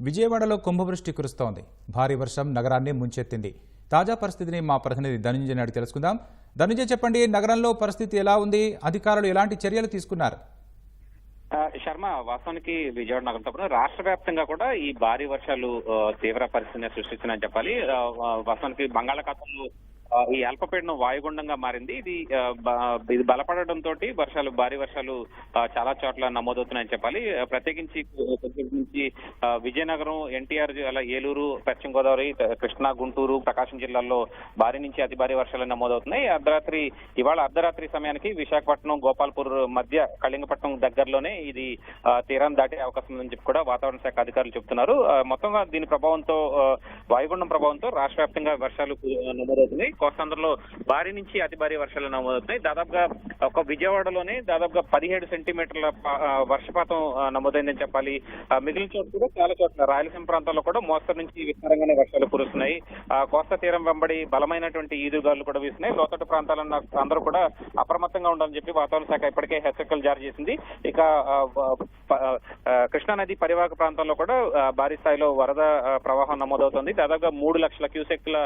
విజయవాడలో కుంభవృష్టి కురుస్తోంది. భారీ వర్షం నగరాన్ని ముంచెత్తింది. తాజా పరిస్థితిని మా ప్రతినిధి ధనంజయ్ నాయుడు తెలుసుకుందాం. ధనంజయ్, చెప్పండి, నగరంలో పరిస్థితి ఎలా ఉంది? అధికారులు ఎలాంటి చర్యలు తీసుకున్నారు? శర్మ, వాస్తవానికి విజయవాడ నగరంతో పాటు రాష్ట్ర వ్యాప్తంగా కూడా ఈ భారీ వర్షాలు తీవ్ర పరిస్థితిని సృష్టిస్తున్నాయని చెప్పాలి. వాస్తవానికి బంగాళాఖాతంలో ఈ అల్పపీడనం వాయుగుండంగా మారింది. ఇది బలపడడంతో భారీ వర్షాలు చాలా చోట్ల నమోదవుతున్నాయని చెప్పాలి. ప్రత్యేకించి నుంచి విజయనగరం, ఎన్టీఆర్, అలా ఏలూరు, పశ్చిమ గోదావరి, కృష్ణా, గుంటూరు, ప్రకాశం జిల్లాల్లో భారీ నుంచి అతి భారీ వర్షాలు నమోదవుతున్నాయి. ఇవాళ అర్ధరాత్రి సమయానికి విశాఖపట్నం, గోపాల్పూర్ మధ్య కళింగపట్నం దగ్గరలోనే ఇది తీరాన్ని దాటే అవకాశం ఉందని చెప్పి కూడా వాతావరణ శాఖ అధికారులు చెబుతున్నారు. మొత్తంగా దీని ప్రభావంతో, వాయుగుండం ప్రభావంతో రాష్ట్ర వ్యాప్తంగా వర్షాలు నమోదవుతున్నాయి. కోస్తాంధ్రలో భారీ నుంచి అతి భారీ వర్షాలు నమోదవుతున్నాయి. దాదాపుగా ఒక విజయవాడలోనే దాదాపుగా 17 సెంటీమీటర్ల వర్షపాతం నమోదైందని చెప్పాలి. మిగిలిన చోట్ల కూడా చాలా చోట్ల రాయలసీమ ప్రాంతాల్లో కూడా మోస్తరు నుంచి విస్తారంగానే వర్షాలు కురుస్తున్నాయి. కోస్తా తీరం వెంబడి బలమైనటువంటి ఈదుగాలు కూడా వీస్తున్నాయి. లోతట్టు ప్రాంతాలను అందరూ కూడా అప్రమత్తంగా ఉండాలని చెప్పి వాతావరణ శాఖ ఇప్పటికే హెచ్చరికలు జారీ చేసింది. ఇక కృష్ణానది పరివాహక ప్రాంతాల్లో కూడా భారీ స్థాయిలో వరద ప్రవాహం నమోదవుతోంది. దాదాపుగా 3 లక్షల క్యూసెక్ల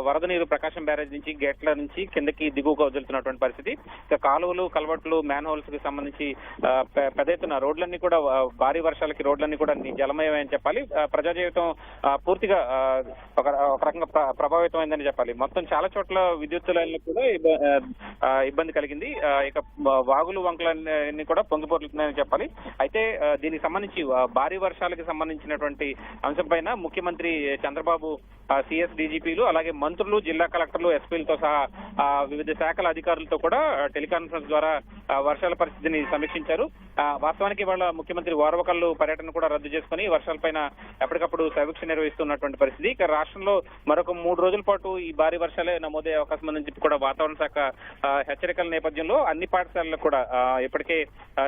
వరద నీరు ప్రకాశం బ్యారేజ్ నుంచి, గేట్ల నుంచి కిందకి దిగువగా వదులుతున్నటువంటి పరిస్థితి. ఇక కాలువలు, కల్వర్ట్లు, మ్యాన్ హోల్స్ కి సంబంధించి పెద్ద ఎత్తున రోడ్లన్నీ కూడా భారీ వర్షాలకి రోడ్లన్నీ కూడా జలమయమని చెప్పాలి. ప్రజా జీవితం పూర్తిగా ఒక రకంగా ప్రభావితమైందని చెప్పాలి. మొత్తం చాలా చోట్ల విద్యుత్ లైన్లకు కూడా ఇబ్బంది కలిగింది. ఇక వాగులు, వంకలన్నీ కూడా పొంగిపోతున్నాయని చెప్పాలి. అయితే దీనికి సంబంధించి భారీ వర్షాలకు సంబంధించినటువంటి అంశం పైన ముఖ్యమంత్రి చంద్రబాబు, సిఎస్ డీజీపీలు, అలాగే మంత్రులు, జిల్లా కలెక్టర్లు, ఎస్పీలతో సహా వివిధ శాఖల అధికారులతో కూడా టెలికాన్ఫరెన్స్ ద్వారా వర్షాల పరిస్థితిని సమీక్షించారు. వాస్తవానికి వాళ్ళ ముఖ్యమంత్రి ఓర్వకల్లు పర్యటన కూడా రద్దు చేసుకుని వర్షాలపైన ఎప్పటికప్పుడు సమీక్ష నిర్వహిస్తున్నటువంటి పరిస్థితి. ఇక రాష్ట్రంలో మరొక 3 రోజుల పాటు ఈ భారీ వర్షాలే నమోదయ్యే అవకాశం ఉందని చెప్పి కూడా వాతావరణ శాఖ హెచ్చరికల నేపథ్యంలో అన్ని పాఠశాలలకు కూడా ఇప్పటికే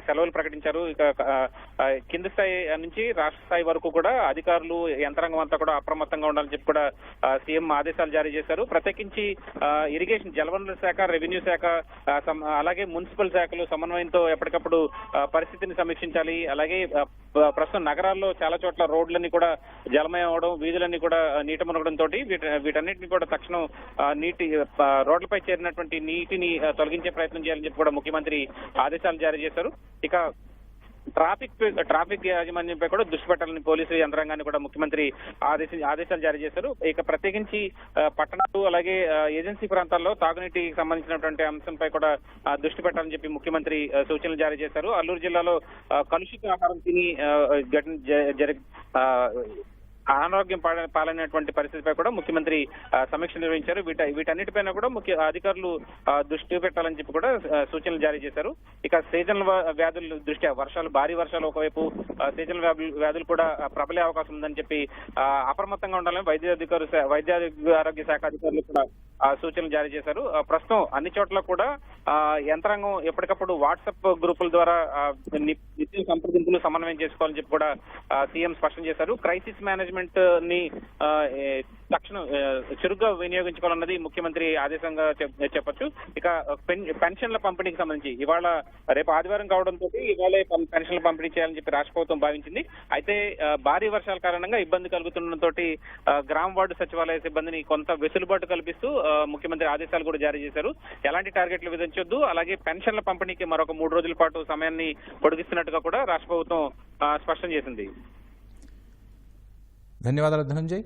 సెలవులు ప్రకటించారు. ఇక కింది స్థాయి నుంచి రాష్ట్ర స్థాయి వరకు కూడా అధికారులు, యంత్రాంగం అంతా కూడా అప్రమత్తంగా ఉండాలని చెప్పి కూడా సీఎం ఆదేశాలు జారీ చేశారు. ప్రత్యేకించి ఇరిగేషన్, జలవనరుల శాఖ, రెవెన్యూ శాఖ, అలాగే మున్సిపల్ శాఖలు సమన్వయంతో ఎప్పటికప్పుడు పరిస్థితిని సమీక్షించాలి. అలాగే ప్రస్తుతం నగరాల్లో చాలా చోట్ల రోడ్లన్నీ కూడా జలమయం అవడం, వీధులన్నీ కూడా నీట మునగడంతో వీటన్నిటిని కూడా తక్షణం రోడ్లపై చేరినటువంటి నీటిని తొలగించే ప్రయత్నం చేయాలని చెప్పి కూడా ముఖ్యమంత్రి ఆదేశాలు జారీ చేశారు. ఇక ట్రాఫిక్ యాజమాన్యంపై కూడా దృష్టి పెట్టాలని పోలీసు యంత్రాంగాన్ని కూడా ముఖ్యమంత్రి ఆదేశాలు జారీ చేశారు. ఇక ప్రత్యేకించి పట్టణాలు, అలాగే ఏజెన్సీ ప్రాంతాల్లో తాగునీటికి సంబంధించినటువంటి అంశంపై కూడా దృష్టి పెట్టాలని చెప్పి ముఖ్యమంత్రి సూచనలు జారీ చేశారు. అల్లూరు జిల్లాలో కలుషిత ఆహారం తిని అనారోగ్యం పాలైనటువంటి పరిస్థితిపై కూడా ముఖ్యమంత్రి సమీక్ష నిర్వహించారు. వీటన్నిటిపైన కూడా అధికారులు దృష్టి పెట్టాలని చెప్పి కూడా సూచనలు జారీ చేశారు. ఇక సీజనల్ వ్యాధుల దృష్ట్యా భారీ వర్షాలు ఒకవైపు, సీజనల్ వ్యాధులు కూడా ప్రబలే అవకాశం ఉందని చెప్పి అప్రమత్తంగా ఉండాలని వైద్య ఆరోగ్య శాఖ అధికారులు కూడా సూచనలు జారీ చేశారు. ప్రస్తుతం అన్ని చోట్ల కూడా యంత్రాంగం ఎప్పటికప్పుడు వాట్సాప్ గ్రూపుల ద్వారా నిత్య సంప్రదింపులు సమన్వయం చేసుకోవాలని చెప్పి కూడా సీఎం స్పష్టం చేశారు. క్రైసిస్ మేనేజ్మెంట్ ని తక్షణం చురుగ్గా వినియోగించుకోవాలన్నది ముఖ్యమంత్రి ఆదేశంగా చెప్పొచ్చు. ఇక పెన్షన్ల పంపిణీకి సంబంధించి రేపు ఆదివారం కావడంతో ఇవాళ పెన్షన్ల పంపిణీ చేయాలని చెప్పి రాష్ట్ర ప్రభుత్వం భావించింది. అయితే భారీ వర్షాల కారణంగా ఇబ్బంది కలుగుతుండటంతో గ్రామ వార్డు సచివాలయ సిబ్బందిని కొంత వెసులుబాటు కల్పిస్తూ ముఖ్యమంత్రి ఆదేశాలు కూడా జారీ చేశారు. ఎలాంటి టార్గెట్లు విధించొద్దు, అలాగే పెన్షన్ల పంపిణీకి మరొక 3 రోజుల పాటు సమయాన్ని పొడిగిస్తున్నట్టుగా కూడా రాష్ట్ర ప్రభుత్వం స్పష్టం చేసింది. ధన్యవాదాలు ధనంజయ్.